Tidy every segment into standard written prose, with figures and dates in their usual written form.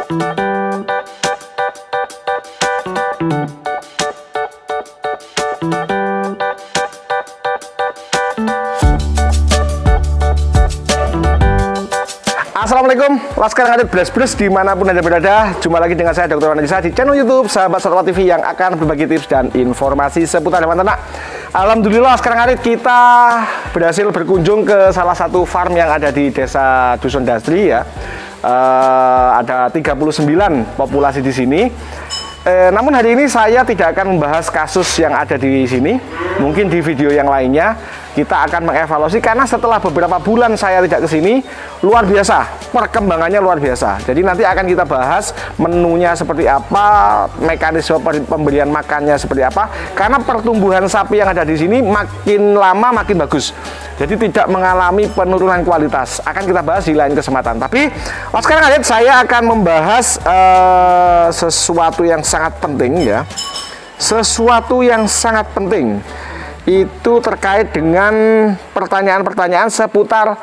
Assalamualaikum, Laskar Ngarit Blas-Blas dimanapun Anda berada. Jumpa lagi dengan saya Dr. Wanadisa di channel YouTube Sahabat Satwa TV yang akan berbagi tips dan informasi seputar hewan ternak. Alhamdulillah Laskar Ngarit kita berhasil berkunjung ke salah satu farm yang ada di Desa Dusun Dasri ya. Ada 39 populasi di sini. Namun hari ini saya tidak akan membahas kasus yang ada di sini. Mungkin di video yang lainnya kita akan mengevaluasi, karena setelah beberapa bulan saya tidak ke sini, luar biasa, perkembangannya luar biasa. Jadi nanti akan kita bahas menunya seperti apa, mekanisme pemberian makannya seperti apa, karena pertumbuhan sapi yang ada di sini makin lama makin bagus. Jadi tidak mengalami penurunan kualitas. Akan kita bahas di lain kesempatan. Tapi sekarang saya akan membahas sesuatu yang sangat penting ya. Sesuatu yang sangat penting itu terkait dengan pertanyaan-pertanyaan seputar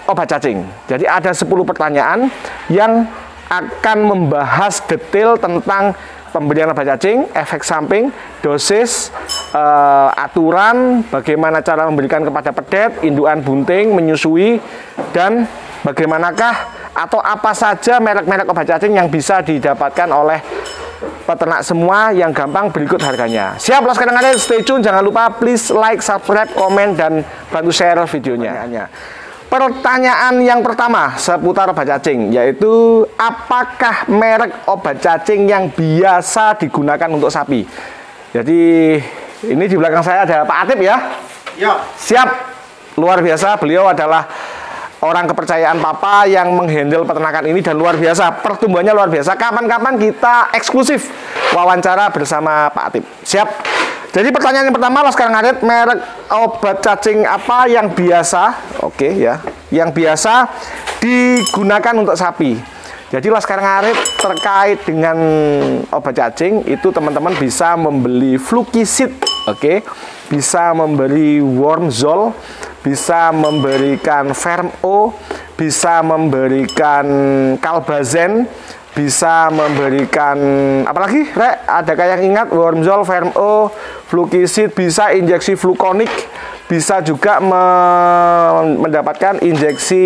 obat cacing. Jadi ada 10 pertanyaan yang akan membahas detail tentang pemberian obat cacing, efek samping, dosis, aturan, bagaimana cara memberikan kepada pedet, indukan bunting, menyusui, dan bagaimanakah atau apa saja merek-merek obat cacing yang bisa didapatkan oleh peternak semua yang gampang, berikut harganya. Siap, Laskar Ngarit, stay tune, jangan lupa please like, subscribe, komen, dan bantu share videonya. Pertanyaan yang pertama seputar obat cacing, yaitu apakah merek obat cacing yang biasa digunakan untuk sapi? Jadi ini di belakang saya ada Pak Atip ya. Ya. Siap, luar biasa, beliau adalah orang kepercayaan Papa yang menghandle peternakan ini dan luar biasa, pertumbuhannya luar biasa. Kapan-kapan kita eksklusif wawancara bersama Pak Atip. Siap. Jadi pertanyaan yang pertama, Laskar Ngarit, merek obat cacing apa yang biasa, oke ya, yang biasa digunakan untuk sapi. Jadi Laskar Ngarit terkait dengan obat cacing itu teman-teman bisa membeli Flukisid, oke, bisa membeli Wormzol, bisa memberikan Fermo, bisa memberikan Kalbazen, bisa memberikan apalagi Rek, adakah yang ingat? Wormzol, Fermo, Flukisid, bisa injeksi Flukonik, bisa juga mendapatkan injeksi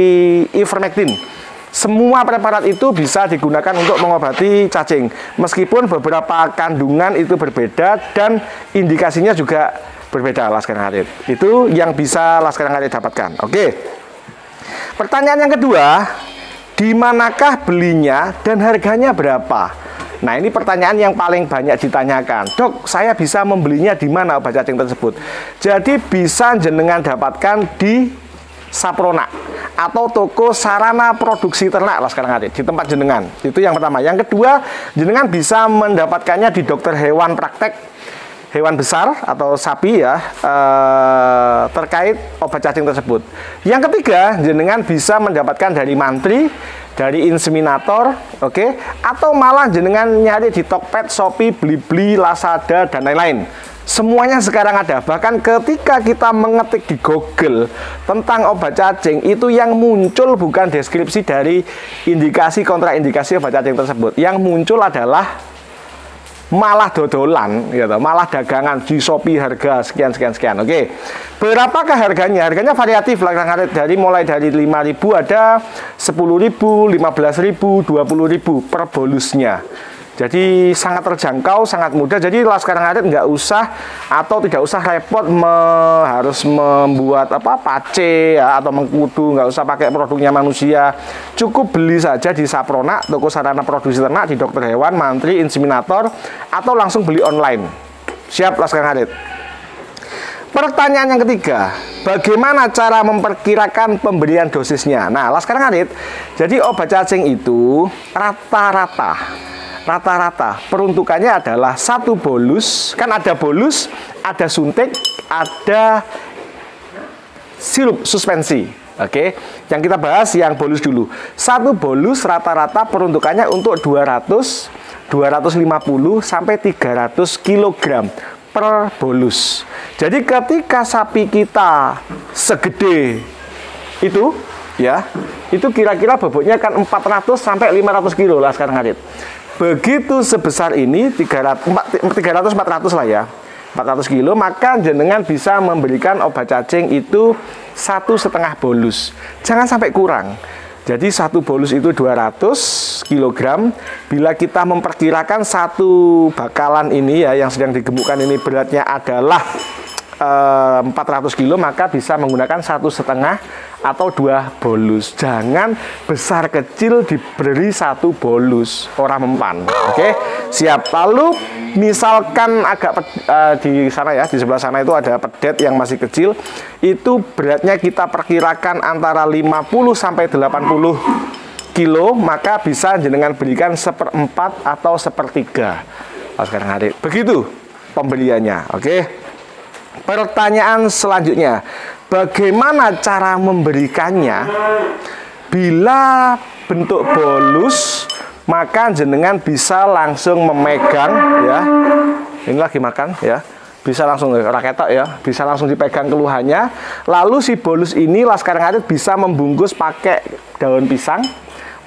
Ivermectin. Semua preparat itu bisa digunakan untuk mengobati cacing, meskipun beberapa kandungan itu berbeda dan indikasinya juga berbeda. Laskar Ngarit itu yang bisa Laskar Ngarit dapatkan. Oke. Pertanyaan yang kedua, di manakah belinya dan harganya berapa? Nah, ini pertanyaan yang paling banyak ditanyakan. Dok, saya bisa membelinya di mana obat cacing tersebut? Jadi bisa jenengan dapatkan di Saprona atau toko sarana produksi ternak Laskar Ngarit di tempat jenengan. Itu yang pertama. Yang kedua, jenengan bisa mendapatkannya di dokter hewan praktek hewan besar atau sapi ya, terkait obat cacing tersebut. Yang ketiga, jenengan bisa mendapatkan dari mantri, dari inseminator, oke, atau malah jenengan nyari di Tokped, Shopee, Blibli, Lazada, dan lain-lain. Semuanya sekarang ada. Bahkan ketika kita mengetik di Google tentang obat cacing, itu yang muncul bukan deskripsi dari indikasi kontraindikasi obat cacing tersebut. Yang muncul adalah malah dodolan gitu, malah dagangan di Shopee harga sekian. Oke. Berapakah harganya? Harganya variatif lah, dari mulai dari 5.000 ada 10.000, 15.000, 20.000 per bolusnya. Jadi sangat terjangkau, sangat mudah. Jadi Laskar Ngarit nggak usah atau tidak usah repot harus membuat apa pace ya, atau mengkudu, nggak usah pakai produknya manusia. Cukup beli saja di Saprona, toko sarana produksi ternak, di dokter hewan, mantri, inseminator, atau langsung beli online. Siap, Laskar Ngarit. Pertanyaan yang ketiga, bagaimana cara memperkirakan pemberian dosisnya? Nah, Laskar Ngarit, jadi obat cacing itu rata-rata peruntukannya adalah satu bolus. Kan ada bolus, ada suntik, ada sirup suspensi. Oke, yang kita bahas yang bolus dulu. Satu bolus rata-rata peruntukannya untuk 200, 250 sampai 300 kg per bolus. Jadi ketika sapi kita segede itu, ya, itu kira-kira bobotnya kan 400 sampai 500 kilo lah sekarang Arit. Begitu sebesar ini 300-400 lah ya, 400 kilo, maka jenengan bisa memberikan obat cacing itu 1,5 bolus. Jangan sampai kurang. Jadi 1 bolus itu 200 kg. Bila kita memperkirakan satu bakalan ini ya yang sedang digemukkan ini beratnya adalah 400 kilo, maka bisa menggunakan 1,5 atau 2 bolus. Jangan besar kecil diberi 1 bolus, orang mempan. Oke, siap. Lalu misalkan agak di sana ya, di sebelah sana itu ada pedet yang masih kecil, itu beratnya kita perkirakan antara 50 sampai 80 kilo, maka bisa jenengan berikan 1/4 atau 1/3. Sekarang hari begitu pembeliannya. Oke. Pertanyaan selanjutnya, bagaimana cara memberikannya? Bila bentuk bolus, maka jenengan bisa langsung memegang ya. Ini lagi makan ya. Bisa langsung raketok ya, bisa langsung dipegang keluhannya. Lalu si bolus ini Laskar Ngarit bisa membungkus pakai daun pisang,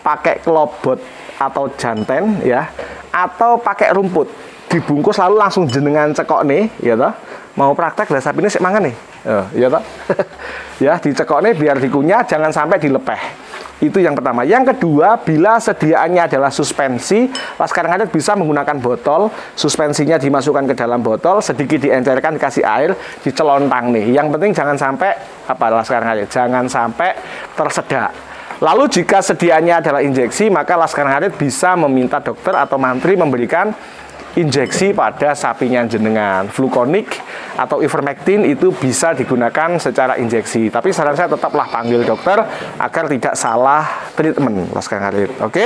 pakai kelobot atau janten ya, atau pakai rumput. Dibungkus lalu langsung jenengan cekok nih, ya toh. Mau praktek lah sapi ini sik mangan nih. Ya toh. Ya, dicekok nih biar dikunyah, jangan sampai dilepeh. Itu yang pertama. Yang kedua, bila sediaannya adalah suspensi, Laskar Ngarit bisa menggunakan botol, suspensinya dimasukkan ke dalam botol, sedikit diencerkan, dikasih air, dicelontang nih. Yang penting jangan sampai Laskar Ngarit, jangan sampai tersedak. Lalu jika sediaannya adalah injeksi, maka Laskar Ngarit bisa meminta dokter atau mantri memberikan injeksi pada sapinya jenengan. Flukonik atau ivermectin itu bisa digunakan secara injeksi. Tapi saran saya tetaplah panggil dokter agar tidak salah treatment, Laskar Ngarit. Oke.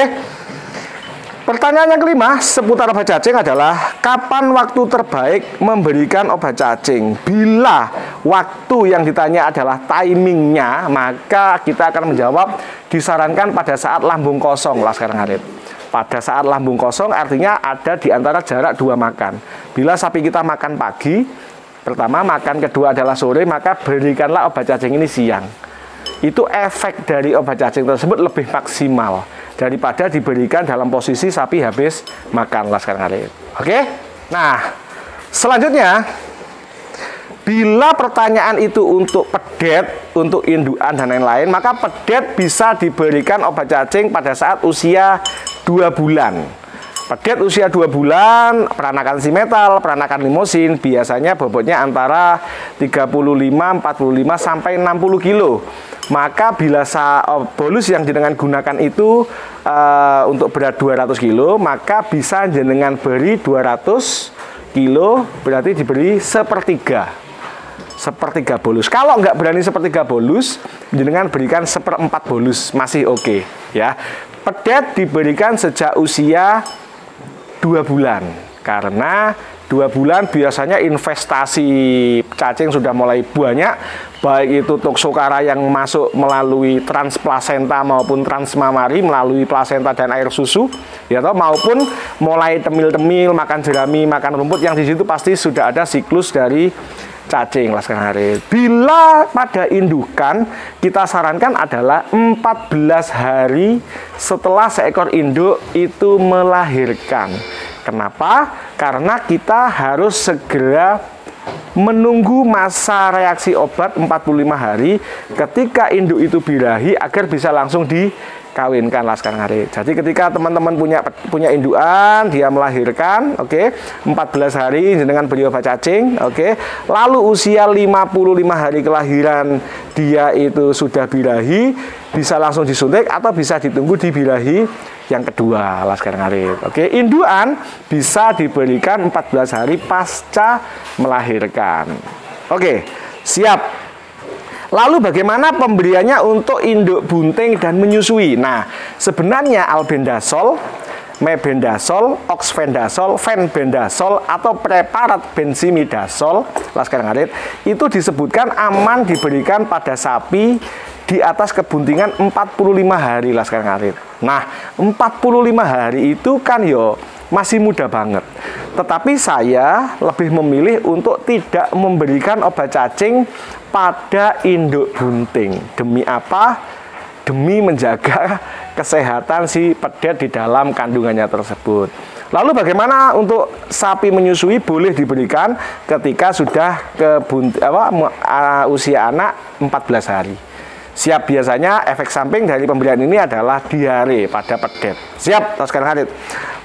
Pertanyaan yang kelima seputar obat cacing adalah kapan waktu terbaik memberikan obat cacing? Bila waktu yang ditanya adalah timingnya, maka kita akan menjawab disarankan pada saat lambung kosong, Laskar Ngarit. Pada saat lambung kosong artinya ada di antara jarak 2 makan. Bila sapi kita makan pagi, pertama makan, kedua adalah sore, maka berikanlah obat cacing ini siang. Itu efek dari obat cacing tersebut lebih maksimal daripada diberikan dalam posisi sapi habis makan, Laskar Ngarit. Oke? Nah, selanjutnya, bila pertanyaan itu untuk pedet, untuk indukan dan lain-lain, maka pedet bisa diberikan obat cacing pada saat usia 2 bulan. Pedet usia 2 bulan, peranakan simetal, peranakan limosin, biasanya bobotnya antara 35, 45 sampai 60 kilo. Maka bila bolus yang jenengan gunakan itu untuk berat 200 kilo, maka bisa jenengan beri 200 kilo, berarti diberi 1/3 bolus. Kalau nggak berani 1/3 bolus, jenengan berikan 1/4 bolus, masih oke ya. Pedet diberikan sejak usia 2 bulan, karena 2 bulan biasanya investasi cacing sudah mulai banyak, baik itu toksokara yang masuk melalui transplasenta maupun transmamari melalui plasenta dan air susu, ya toh, maupun mulai temil-temil, makan jerami, makan rumput, yang di situ pasti sudah ada siklus dari cacing, Laskar Ngarit. Bila pada indukan, kita sarankan adalah 14 hari setelah seekor induk itu melahirkan. Kenapa? Karena kita harus segera menunggu masa reaksi obat 45 hari ketika induk itu birahi agar bisa langsung dikawinkan, Laskar Ngarit. Jadi ketika teman-teman punya indukan, dia melahirkan, oke, 14 hari jenengan beri obat cacing, oke. Lalu usia 55 hari kelahiran dia itu sudah birahi, bisa langsung disuntik atau bisa ditunggu di birahi yang kedua, Laskar Ngarit. Oke, indukan bisa diberikan 14 hari pasca melahirkan. Oke, siap. Lalu bagaimana pemberiannya untuk induk bunting dan menyusui? Nah, sebenarnya albendazol, mebendazol, oxvendazol, fenbendazol atau preparat benzimidazol, Laskar Ngarit, itu disebutkan aman diberikan pada sapi di atas kebuntingan 45 hari, Laskar Ngarit. Nah, 45 hari itu kan yo masih muda banget. Tetapi saya lebih memilih untuk tidak memberikan obat cacing pada induk bunting. Demi apa? demi menjaga kesehatan si pedet di dalam kandungannya tersebut. Lalu bagaimana untuk sapi menyusui? Boleh diberikan ketika sudah usia anak 14 hari. Siap, biasanya efek samping dari pemberian ini adalah diare pada pedet. Siap, sekarang hadir.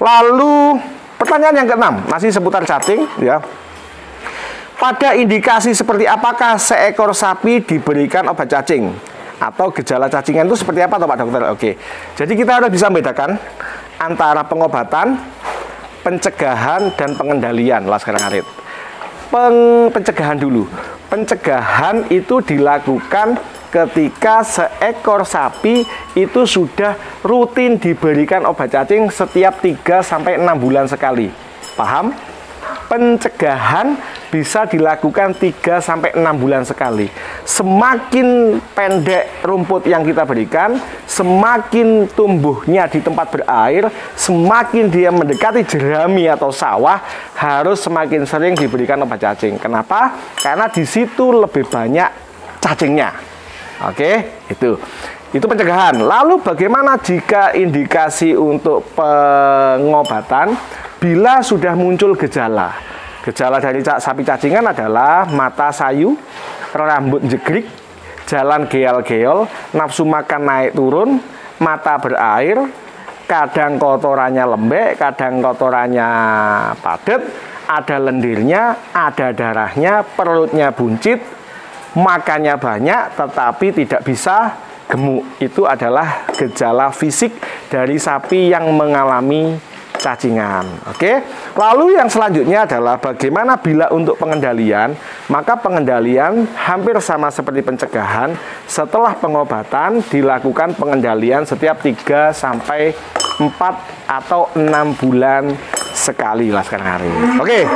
Lalu pertanyaan yang keenam, masih seputar cacing ya. Pada indikasi seperti apakah seekor sapi diberikan obat cacing? Atau gejala cacingan itu seperti apa Pak Dokter? Oke. Jadi kita harus bisa membedakan antara pengobatan, pencegahan, dan pengendalian. Lah sekarang Arit. Pencegahan dulu. Pencegahan itu dilakukan ketika seekor sapi itu sudah rutin diberikan obat cacing setiap 3-6 bulan sekali. Paham? Pencegahan bisa dilakukan 3-6 bulan sekali. Semakin pendek rumput yang kita berikan, semakin tumbuhnya di tempat berair, semakin dia mendekati jerami atau sawah, harus semakin sering diberikan obat cacing. Kenapa? Karena di situ lebih banyak cacingnya. Oke, itu pencegahan. Lalu bagaimana jika indikasi untuk pengobatan? Bila sudah muncul gejala. Gejala dari sapi cacingan adalah mata sayu, rambut jegrik, jalan geol-geol, nafsu makan naik turun, mata berair, kadang kotorannya lembek, kadang kotorannya padat, ada lendirnya, ada darahnya, perutnya buncit, makannya banyak tetapi tidak bisa gemuk. Itu adalah gejala fisik dari sapi yang mengalami cacingan. Oke. Lalu yang selanjutnya adalah bagaimana bila untuk pengendalian? Maka pengendalian hampir sama seperti pencegahan. Setelah pengobatan dilakukan pengendalian setiap 3-4 atau 6 bulan sekali lah sekarang hari. Oke.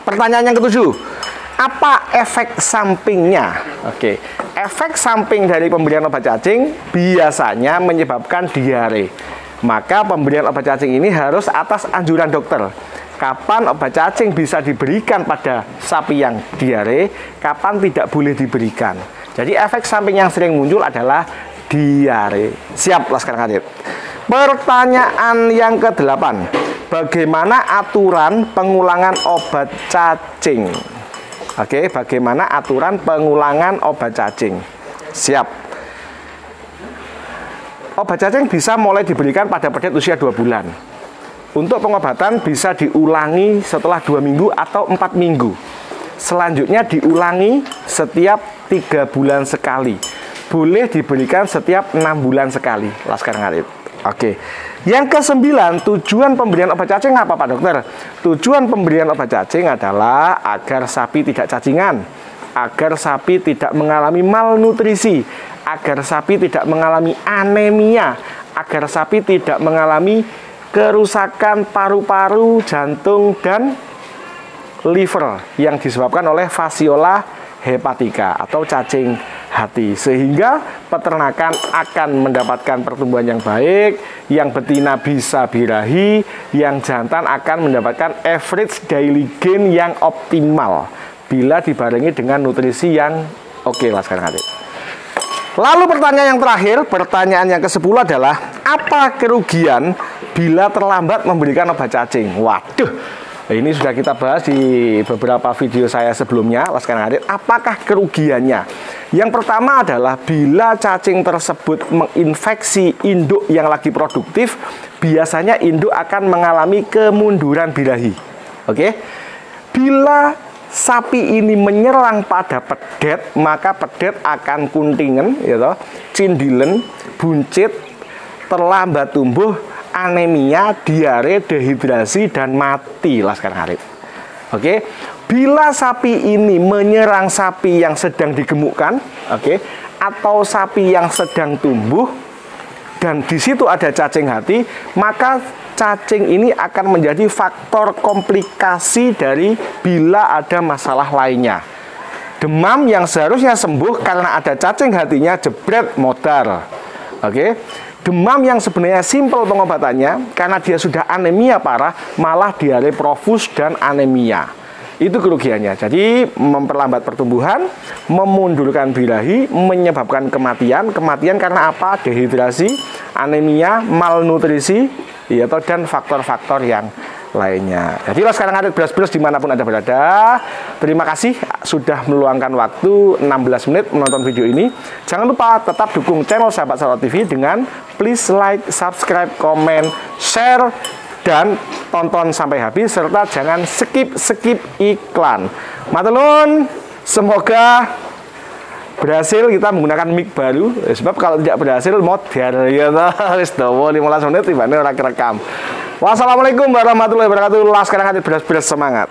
Pertanyaan yang ketujuh. Apa efek sampingnya? Oke. Efek samping dari pemberian obat cacing biasanya menyebabkan diare. Maka pemberian obat cacing ini harus atas anjuran dokter. Kapan obat cacing bisa diberikan pada sapi yang diare, kapan tidak boleh diberikan. Jadi efek samping yang sering muncul adalah diare. Siap lah sekarang hadir. Pertanyaan yang ke-8. Bagaimana aturan pengulangan obat cacing? Oke, bagaimana aturan pengulangan obat cacing? Siap. Obat cacing bisa mulai diberikan pada pedet usia 2 bulan. Untuk pengobatan bisa diulangi setelah 2 minggu atau 4 minggu. Selanjutnya diulangi setiap 3 bulan sekali. Boleh diberikan setiap 6 bulan sekali. Lah sekarang Arif. Oke. Yang ke-9, tujuan pemberian obat cacing apa Pak Dokter? Tujuan pemberian obat cacing adalah agar sapi tidak cacingan, agar sapi tidak mengalami malnutrisi, agar sapi tidak mengalami anemia, agar sapi tidak mengalami kerusakan paru-paru, jantung, dan liver yang disebabkan oleh Fasciola hepatica atau cacing hati. Sehingga peternakan akan mendapatkan pertumbuhan yang baik, yang betina bisa birahi, yang jantan akan mendapatkan average daily gain yang optimal bila dibarengi dengan nutrisi yang oke lah sekarang adik. Lalu pertanyaan yang terakhir, pertanyaan yang ke-10 adalah apa kerugian bila terlambat memberikan obat cacing? Waduh, ini sudah kita bahas di beberapa video saya sebelumnya. Sekarang hadir, apakah kerugiannya? Yang pertama adalah bila cacing tersebut menginfeksi induk yang lagi produktif, biasanya induk akan mengalami kemunduran birahi. Oke? Bila sapi ini menyerang pada pedet, maka pedet akan kuntingen, gitu, cindilen, buncit, terlambat tumbuh, anemia, diare, dehidrasi, dan mati lah sekarang Arif. Oke, bila sapi ini menyerang sapi yang sedang digemukkan, oke, atau sapi yang sedang tumbuh, dan di situ ada cacing hati, maka cacing ini akan menjadi faktor komplikasi dari bila ada masalah lainnya. Demam yang seharusnya sembuh karena ada cacing hatinya, jebret modar. Oke. Demam yang sebenarnya simpel pengobatannya karena dia sudah anemia parah, malah diare profus dan anemia. Itu kerugiannya. Jadi memperlambat pertumbuhan, memundurkan birahi, menyebabkan kematian. Kematian karena apa? Dehidrasi, anemia, malnutrisi, ya, dan faktor-faktor yang lainnya. Jadi kalau sekarang ada beras-beras dimanapun Anda berada, terima kasih sudah meluangkan waktu 16 menit menonton video ini. Jangan lupa tetap dukung channel Sahabat Satwa TV dengan please like, subscribe, comment, share, dan tonton sampai habis, serta jangan skip iklan. Maturnuwun, semoga berhasil kita menggunakan mic baru, sebab kalau tidak berhasil model ya wis dawa 15 menit tibane ora kerekam. Wassalamualaikum warahmatullahi wabarakatuh. Sekarang ada beras-beras semangat.